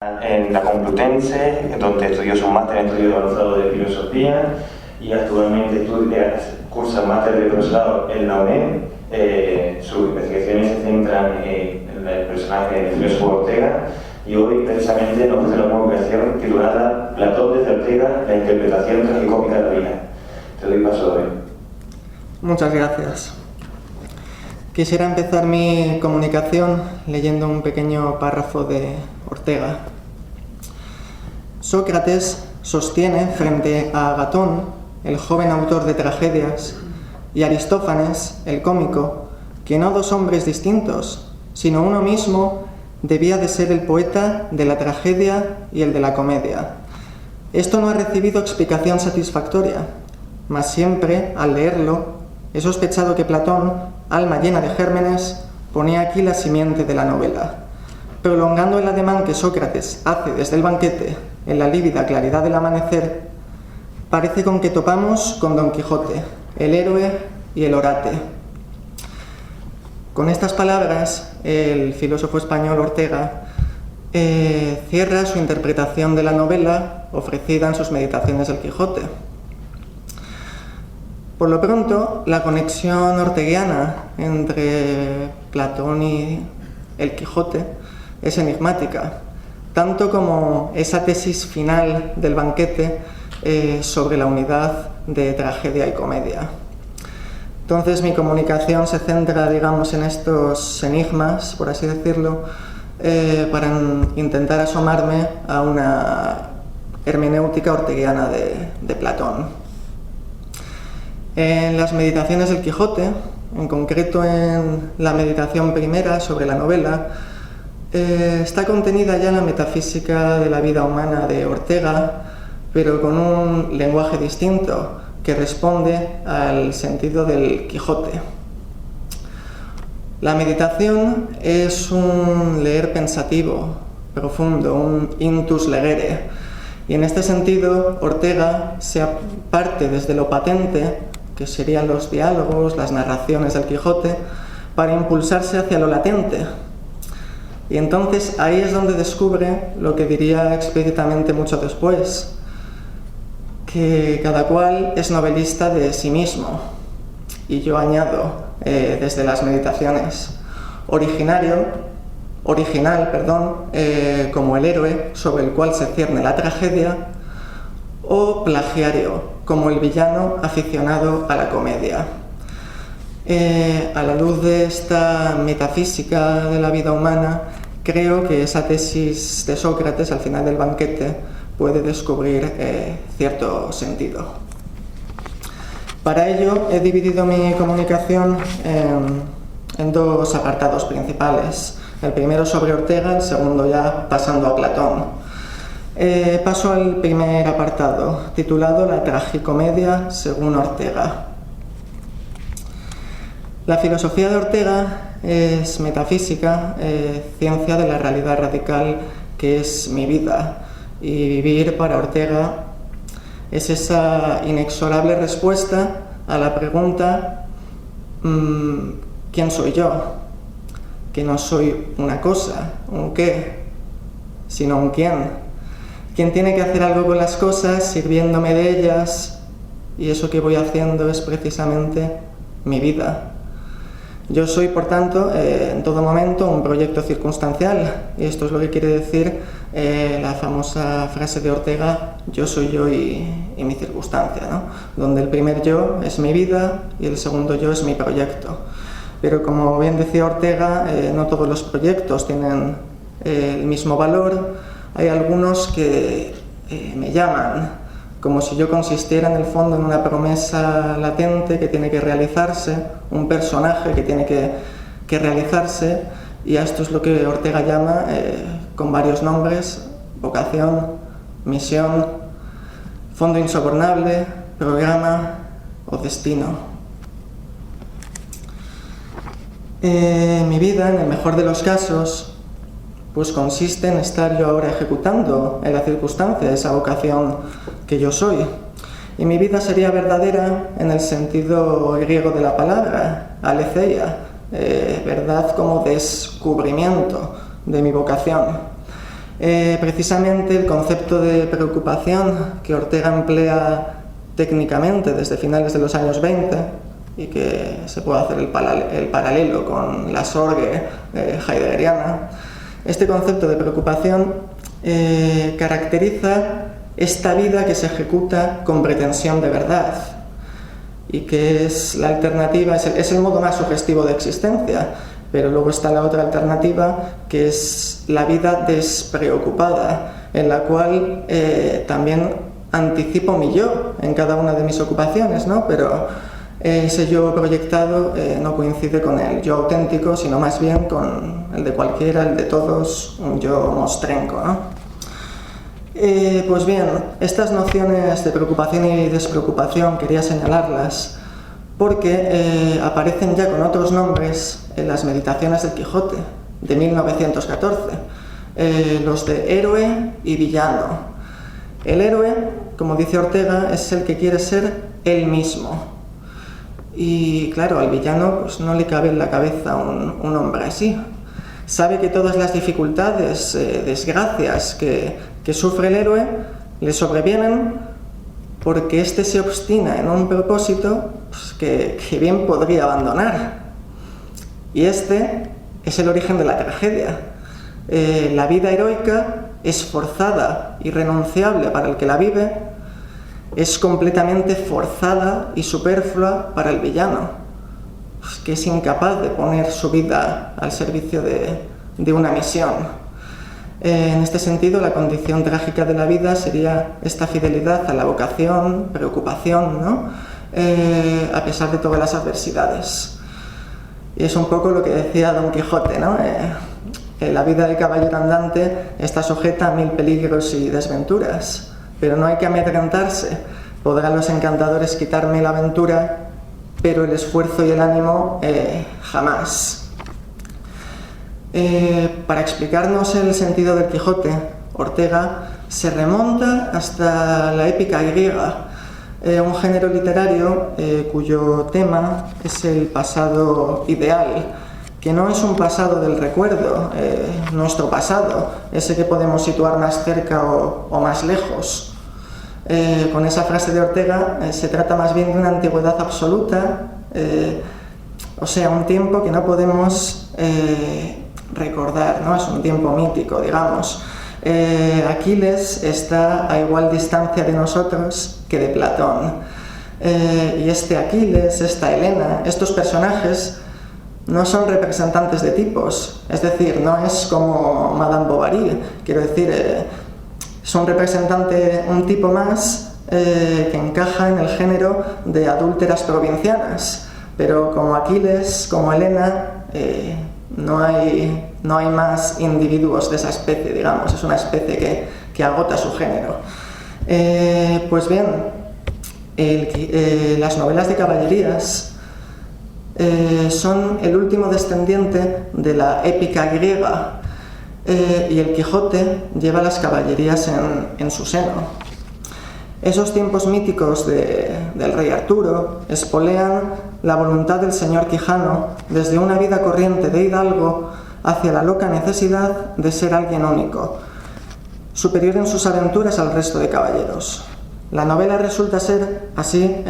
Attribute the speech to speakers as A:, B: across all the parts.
A: En la Complutense, donde estudió su máster en estudios avanzados de filosofía y actualmente cursa máster de profesorado en la UNED. Sus investigaciones se centran en el personaje del filósofo Ortega y hoy precisamente nos hace una publicación titulada Platón desde Ortega, la interpretación tragicómica de la vida. Te doy paso hoy.
B: Muchas gracias. Quisiera empezar mi comunicación leyendo un pequeño párrafo de Ortega. Sócrates sostiene frente a Agatón, el joven autor de tragedias, y Aristófanes, el cómico, que no dos hombres distintos, sino uno mismo, debía de ser el poeta de la tragedia y el de la comedia. Esto no ha recibido explicación satisfactoria, mas siempre, al leerlo, he sospechado que Platón, alma llena de gérmenes, ponía aquí la simiente de la novela. Prolongando el ademán que Sócrates hace desde el banquete, en la lívida claridad del amanecer, parece con que topamos con Don Quijote, el héroe y el orate. Con estas palabras, el filósofo español Ortega cierra su interpretación de la novela ofrecida en sus Meditaciones del Quijote. Por lo pronto, la conexión orteguiana entre Platón y el Quijote es enigmática, tanto como esa tesis final del banquete sobre la unidad de tragedia y comedia. Entonces mi comunicación se centra, digamos, en estos enigmas, por así decirlo, para intentar asomarme a una hermenéutica orteguiana de Platón. En las Meditaciones del Quijote, en concreto en la meditación primera sobre la novela, está contenida ya la metafísica de la vida humana de Ortega, pero con un lenguaje distinto que responde al sentido del Quijote. La meditación es un leer pensativo, profundo, un intus legere, y en este sentido Ortega se parte desde lo patente, que serían los diálogos, las narraciones del Quijote, para impulsarse hacia lo latente. Y entonces ahí es donde descubre lo que diría explícitamente mucho después, que cada cual es novelista de sí mismo. Y yo añado, desde las Meditaciones, original, como el héroe sobre el cual se cierne la tragedia, o plagiario, como el villano aficionado a la comedia. A la luz de esta metafísica de la vida humana, creo que esa tesis de Sócrates al final del banquete puede descubrir cierto sentido. Para ello he dividido mi comunicación en dos apartados principales. El primero sobre Ortega, el segundo ya pasando a Platón. Paso al primer apartado, titulado La tragicomedia según Ortega. La filosofía de Ortega es metafísica, ciencia de la realidad radical que es mi vida. Y vivir para Ortega es esa inexorable respuesta a la pregunta ¿quién soy yo? Que no soy una cosa, un qué, sino un quién. ¿Quién tiene que hacer algo con las cosas, sirviéndome de ellas? Y eso que voy haciendo es precisamente mi vida. Yo soy, por tanto, en todo momento un proyecto circunstancial, y esto es lo que quiere decir la famosa frase de Ortega, yo soy yo y mi circunstancia, ¿no? Donde el primer yo es mi vida y el segundo yo es mi proyecto. Pero como bien decía Ortega, no todos los proyectos tienen el mismo valor. Hay algunos que me llaman, como si yo consistiera en el fondo en una promesa latente que tiene que realizarse, un personaje que tiene que realizarse, y a esto es lo que Ortega llama, con varios nombres, vocación, misión, fondo insobornable, programa o destino. Mi vida, en el mejor de los casos, pues consiste en estar yo ahora ejecutando en la circunstancia esa vocación que yo soy. Y mi vida sería verdadera en el sentido griego de la palabra, aletheia, verdad como descubrimiento de mi vocación. Precisamente el concepto de preocupación que Ortega emplea técnicamente desde finales de los años 20 y que se puede hacer el paralelo con la sorgue heideggeriana, este concepto de preocupación caracteriza esta vida que se ejecuta con pretensión de verdad y que es la alternativa, es el modo más sugestivo de existencia, pero luego está la otra alternativa que es la vida despreocupada, en la cual también anticipo mi yo en cada una de mis ocupaciones, ¿no? Pero ese yo proyectado no coincide con el yo auténtico, sino más bien con el de cualquiera, el de todos, un yo mostrenco, ¿no? Pues bien, estas nociones de preocupación y despreocupación quería señalarlas porque aparecen ya con otros nombres en las Meditaciones del Quijote de 1914, los de héroe y villano. El héroe, como dice Ortega, es el que quiere ser él mismo. Y claro, al villano pues, no le cabe en la cabeza un hombre así. Sabe que todas las dificultades, desgracias que sufre el héroe le sobrevienen porque éste se obstina en un propósito pues, que bien podría abandonar. Y este es el origen de la tragedia. La vida heroica es forzada y renunciable para el que la vive, es completamente forzada y superflua para el villano, pues, que es incapaz de poner su vida al servicio de una misión. En este sentido, la condición trágica de la vida sería esta fidelidad a la vocación, preocupación, ¿no? A pesar de todas las adversidades. Y es un poco lo que decía Don Quijote, ¿no? La vida del caballero andante está sujeta a 1000 peligros y desventuras, pero no hay que amedrentarse. Podrán los encantadores quitarme la aventura, pero el esfuerzo y el ánimo jamás. Para explicarnos el sentido del Quijote, Ortega se remonta hasta la épica griega, un género literario cuyo tema es el pasado ideal, que no es un pasado del recuerdo, nuestro pasado, ese que podemos situar más cerca o más lejos. Con esa frase de Ortega se trata más bien de una antigüedad absoluta, o sea, un tiempo que no podemos recordar, ¿no? Es un tiempo mítico, digamos. Aquiles está a igual distancia de nosotros que de Platón. Y este Aquiles, esta Helena, estos personajes no son representantes de tipos, es decir, no es como Madame Bovary, quiero decir, es un representante, un tipo más que encaja en el género de adúlteras provincianas, pero como Aquiles, como Helena, no hay más individuos de esa especie, digamos, es una especie que agota su género. Pues bien, las novelas de caballerías son el último descendiente de la épica griega y el Quijote lleva las caballerías en su seno. Esos tiempos míticos del rey Arturo espolean la voluntad del señor Quijano desde una vida corriente de hidalgo hacia la loca necesidad de ser alguien único, superior en sus aventuras al resto de caballeros. La novela resulta ser así,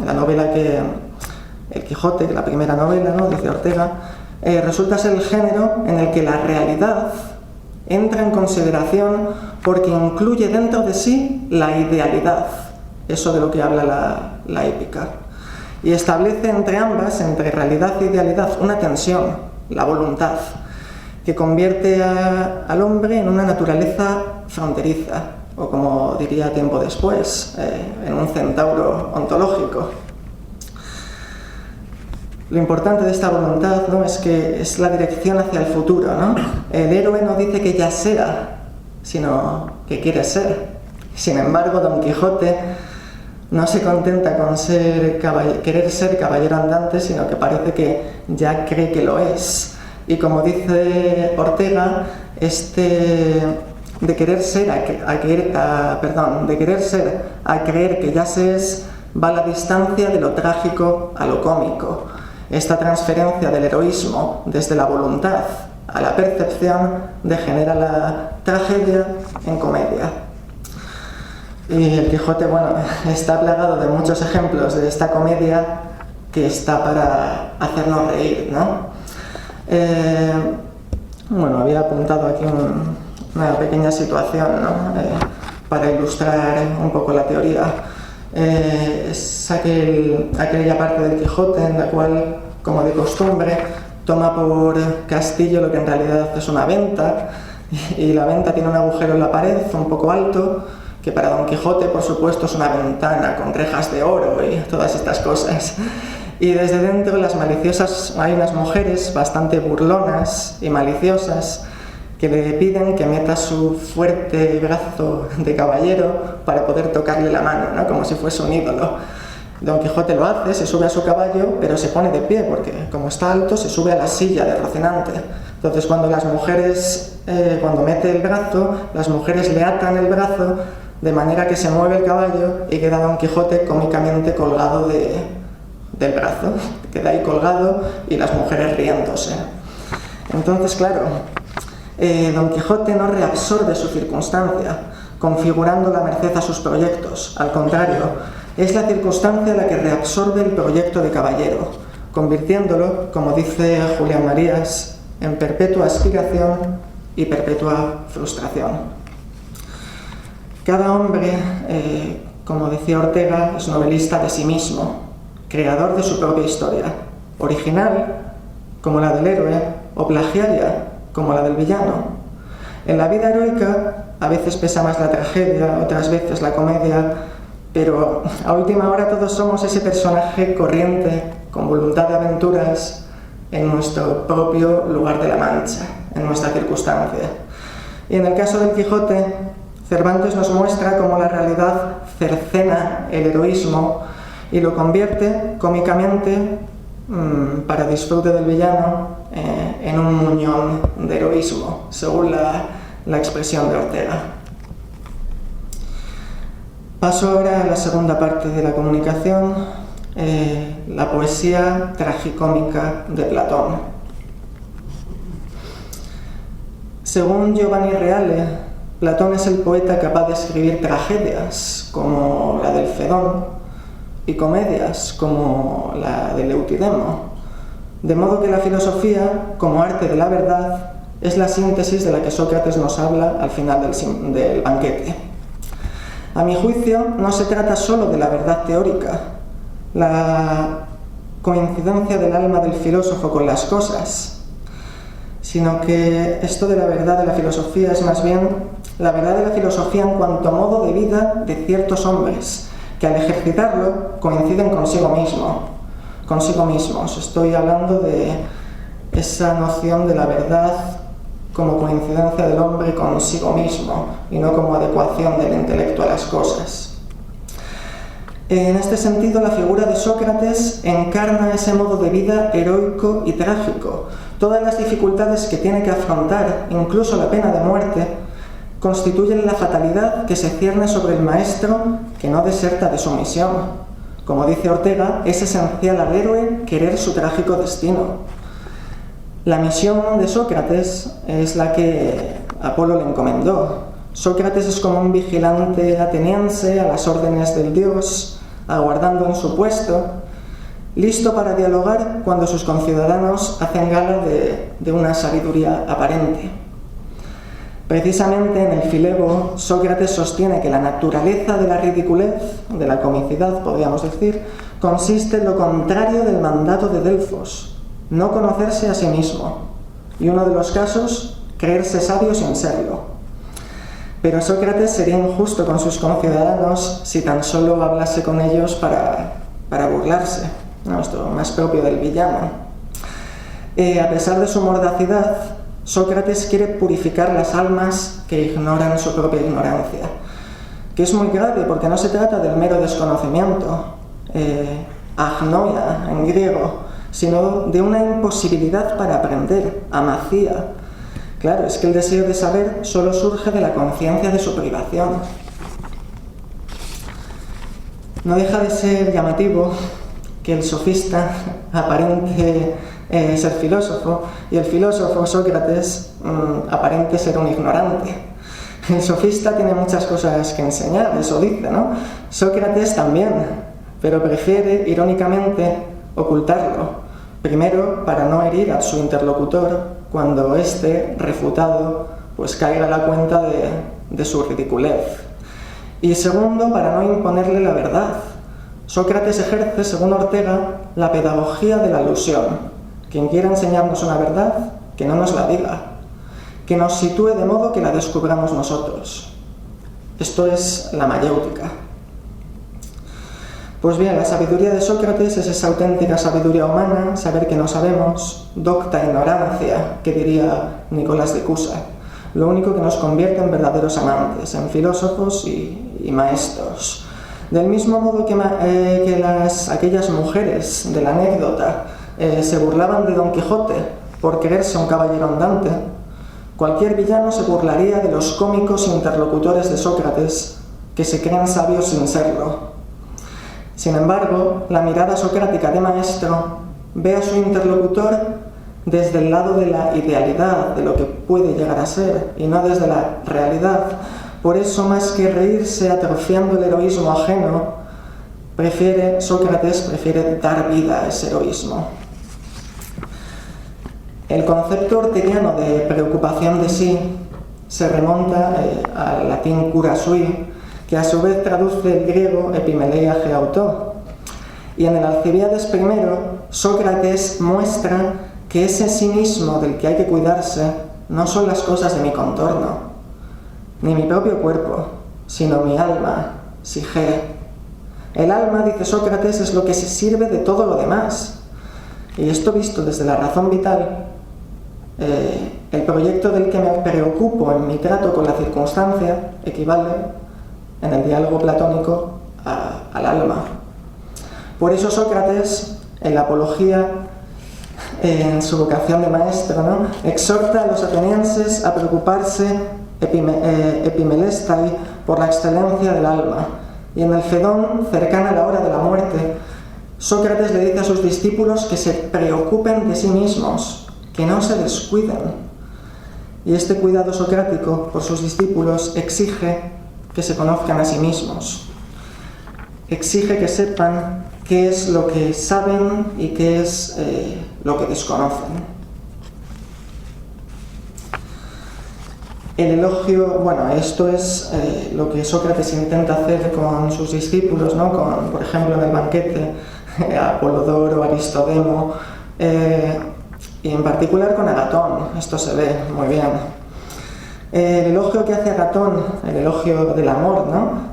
B: la novela El Quijote, la primera novela, ¿no?, dice Ortega, resulta ser el género en el que la realidad entra en consideración porque incluye dentro de sí la idealidad, eso de lo que habla la épica, y establece entre ambas, entre realidad e idealidad, una tensión, la voluntad, que convierte al hombre en una naturaleza fronteriza, o como diría tiempo después, en un centauro ontológico. Lo importante de esta voluntad, ¿no?, es que es la dirección hacia el futuro, ¿no? El héroe no dice que ya sea, sino que quiere ser. Sin embargo, Don Quijote no se contenta con querer ser caballero andante, sino que parece que ya cree que lo es. Y como dice Ortega, de querer ser a creer que ya se es, va a la distancia de lo trágico a lo cómico. Esta transferencia del heroísmo desde la voluntad a la percepción, degenera la tragedia en comedia. Y el Quijote, bueno, está plagado de muchos ejemplos de esta comedia que está para hacernos reír, ¿no? Bueno, había apuntado aquí una pequeña situación, ¿no? Para ilustrar un poco la teoría. Es aquella parte del Quijote en la cual, como de costumbre, toma por castillo lo que en realidad es una venta, y la venta tiene un agujero en la pared un poco alto, que para Don Quijote, por supuesto, es una ventana con rejas de oro y todas estas cosas. Y desde dentro hay unas mujeres bastante burlonas y maliciosas que le piden que meta su fuerte brazo de caballero para poder tocarle la mano, ¿no? Como si fuese un ídolo. Don Quijote lo hace, se sube a su caballo, pero se pone de pie porque, como está alto, se sube a la silla de Rocinante. Entonces, cuando cuando mete el brazo, las mujeres le atan el brazo de manera que se mueve el caballo y queda Don Quijote cómicamente colgado del brazo. Queda ahí colgado y las mujeres riéndose. Entonces, claro, Don Quijote no reabsorbe su circunstancia, configurando la merced a sus proyectos. Al contrario, es la circunstancia la que reabsorbe el proyecto de caballero, convirtiéndolo, como dice Julián Marías, en perpetua aspiración y perpetua frustración. Cada hombre, como decía Ortega, es novelista de sí mismo, creador de su propia historia, original, como la del héroe, o plagiaria, como la del villano. En la vida heroica, a veces pesa más la tragedia, otras veces la comedia, pero a última hora todos somos ese personaje corriente, con voluntad de aventuras, en nuestro propio lugar de la Mancha, en nuestra circunstancia. Y en el caso del Quijote, Cervantes nos muestra cómo la realidad cercena el heroísmo y lo convierte cómicamente, para disfrute del villano, en un muñón de heroísmo, según la expresión de Ortega. Paso ahora a la segunda parte de la comunicación, la poesía tragicómica de Platón. Según Giovanni Reale, Platón es el poeta capaz de escribir tragedias como la del Fedón y comedias como la del Eutidemo, de modo que la filosofía, como arte de la verdad, es la síntesis de la que Sócrates nos habla al final del banquete. A mi juicio, no se trata solo de la verdad teórica, la coincidencia del alma del filósofo con las cosas, sino que esto de la verdad de la filosofía es más bien la verdad de la filosofía en cuanto a modo de vida de ciertos hombres, que al ejercitarlo coinciden consigo mismos. Estoy hablando de esa noción de la verdad como coincidencia del hombre consigo mismo y no como adecuación del intelecto a las cosas. En este sentido, la figura de Sócrates encarna ese modo de vida heroico y trágico. Todas las dificultades que tiene que afrontar, incluso la pena de muerte, constituyen la fatalidad que se cierne sobre el maestro que no deserta de su misión. Como dice Ortega, es esencial al héroe querer su trágico destino. La misión de Sócrates es la que Apolo le encomendó. Sócrates es como un vigilante ateniense a las órdenes del dios, aguardando en su puesto, listo para dialogar cuando sus conciudadanos hacen gala de una sabiduría aparente. Precisamente en el Filebo, Sócrates sostiene que la naturaleza de la ridiculez, de la comicidad, podríamos decir, consiste en lo contrario del mandato de Delfos, no conocerse a sí mismo, y uno de los casos, creerse sabio sin serlo. Pero Sócrates sería injusto con sus conciudadanos si tan solo hablase con ellos para burlarse, ¿no? Esto más propio del villano. A pesar de su mordacidad, Sócrates quiere purificar las almas que ignoran su propia ignorancia, que es muy grave porque no se trata del mero desconocimiento, agnoia en griego, sino de una imposibilidad para aprender, amacía. Claro, es que el deseo de saber solo surge de la conciencia de su privación. No deja de ser llamativo que el sofista aparente ser filósofo, y el filósofo Sócrates aparente ser un ignorante. El sofista tiene muchas cosas que enseñar, eso dice, ¿no? Sócrates también, pero prefiere, irónicamente, ocultarlo. Primero, para no herir a su interlocutor cuando éste, refutado, pues caiga a la cuenta de su ridiculez. Y segundo, para no imponerle la verdad. Sócrates ejerce, según Ortega, la pedagogía de la alusión. Quien quiera enseñarnos una verdad, que no nos la diga, que nos sitúe de modo que la descubramos nosotros. Esto es la mayéutica. Pues bien, la sabiduría de Sócrates es esa auténtica sabiduría humana, saber que no sabemos, docta ignorancia, que diría Nicolás de Cusa, lo único que nos convierte en verdaderos amantes, en filósofos y maestros. Del mismo modo que aquellas mujeres de la anécdota se burlaban de Don Quijote por creerse un caballero andante, cualquier villano se burlaría de los cómicos interlocutores de Sócrates que se creen sabios sin serlo. Sin embargo, la mirada socrática de maestro ve a su interlocutor desde el lado de la idealidad, de lo que puede llegar a ser, y no desde la realidad. Por eso, más que reírse atrofiando el heroísmo ajeno, Sócrates prefiere dar vida a ese heroísmo. El concepto orteguiano de preocupación de sí se remonta al latín cura sui, que a su vez traduce el griego epimeleia geauto. Y en el Alcibiades I, Sócrates muestra que ese sí mismo del que hay que cuidarse no son las cosas de mi contorno, ni mi propio cuerpo, sino mi alma, psique. El alma, dice Sócrates, es lo que se sirve de todo lo demás. Y esto visto desde la razón vital, el proyecto del que me preocupo en mi trato con la circunstancia equivale, en el diálogo platónico, al alma. Por eso Sócrates, en la Apología, en su vocación de maestro, ¿no?, exhorta a los atenienses a preocuparse epimelestai por la excelencia del alma. Y en el Fedón, cercana a la hora de la muerte, Sócrates le dice a sus discípulos que se preocupen de sí mismos, que no se descuiden. Y este cuidado socrático por sus discípulos exige que se conozcan a sí mismos. Exige que sepan qué es lo que saben y qué es lo que desconocen. El elogio, bueno, esto es lo que Sócrates intenta hacer con sus discípulos, ¿no? Por ejemplo, en el banquete, Apolodoro, Aristodemo, y en particular con Agatón. Esto se ve muy bien. El elogio que hace Agatón, el elogio del amor, ¿no?,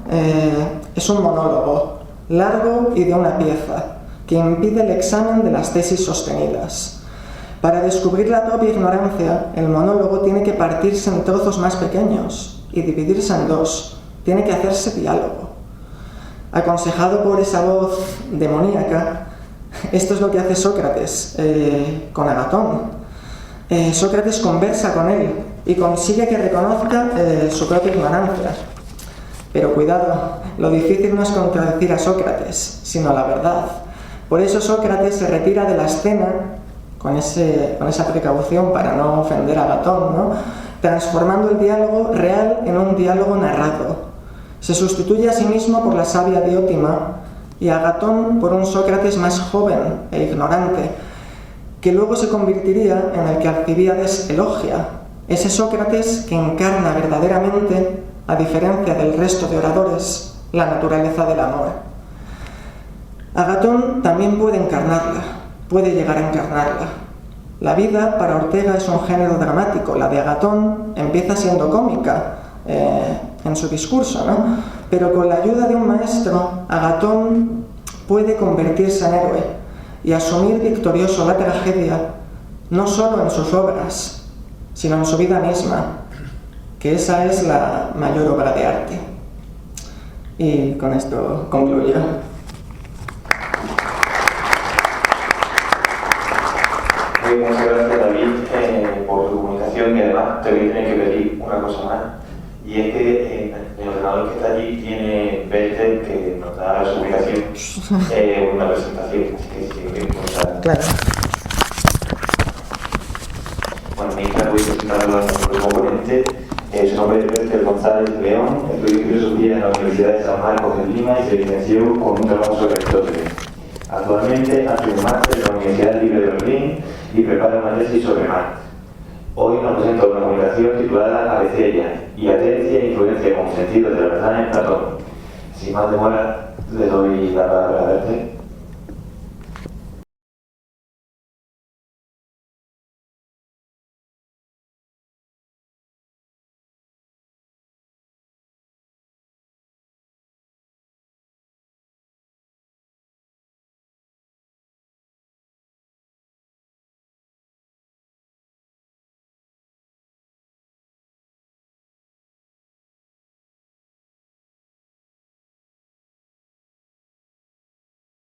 B: es un monólogo largo y de una pieza que impide el examen de las tesis sostenidas. Para descubrir la propia ignorancia, el monólogo tiene que partirse en trozos más pequeños y dividirse en dos. Tiene que hacerse diálogo. Aconsejado por esa voz demoníaca, esto es lo que hace Sócrates con Agatón. Sócrates conversa con él y consigue que reconozca su propia ignorancia. Pero cuidado, lo difícil no es contradecir a Sócrates, sino la verdad. Por eso Sócrates se retira de la escena con esa precaución para no ofender a Agatón, ¿no?, transformando el diálogo real en un diálogo narrado. Se sustituye a sí mismo por la sabia Diótima y a Agatón por un Sócrates más joven e ignorante, que luego se convertiría en el que Alcibiades elogia, ese Sócrates que encarna verdaderamente, a diferencia del resto de oradores, la naturaleza del amor. Agatón también puede encarnarla, puede llegar a encarnarla. La vida para Ortega es un género dramático. La de Agatón empieza siendo cómica en su discurso, ¿no? Pero con la ayuda de un maestro, Agatón puede convertirse en héroe y asumir victorioso la tragedia, no solo en sus obras, sino en su vida misma, que esa es la mayor obra de arte. Y con esto concluyo.
A: Muchas gracias, David, por tu comunicación, y además te voy a tener que pedir una cosa más, y es que el ordenador que está allí tiene Belter, que nos da su ubicación, una presentación, así que si quieres contar.
B: Claro.
A: voy a presentarlo a nuestro próximo ponente. Su nombre es Bertel González León, estudió filosofía en la Universidad de San Marcos de Lima y se licenció con un trabajo sobre Aristóteles. Actualmente hace un máster en la Universidad Libre de Berlín y prepara una tesis sobre Marx. Hoy nos presenta una comunicación titulada Abeceria y Atencia e influencia como sentido de la verdad en Platón. Sin más demora, le doy la palabra a Bertel.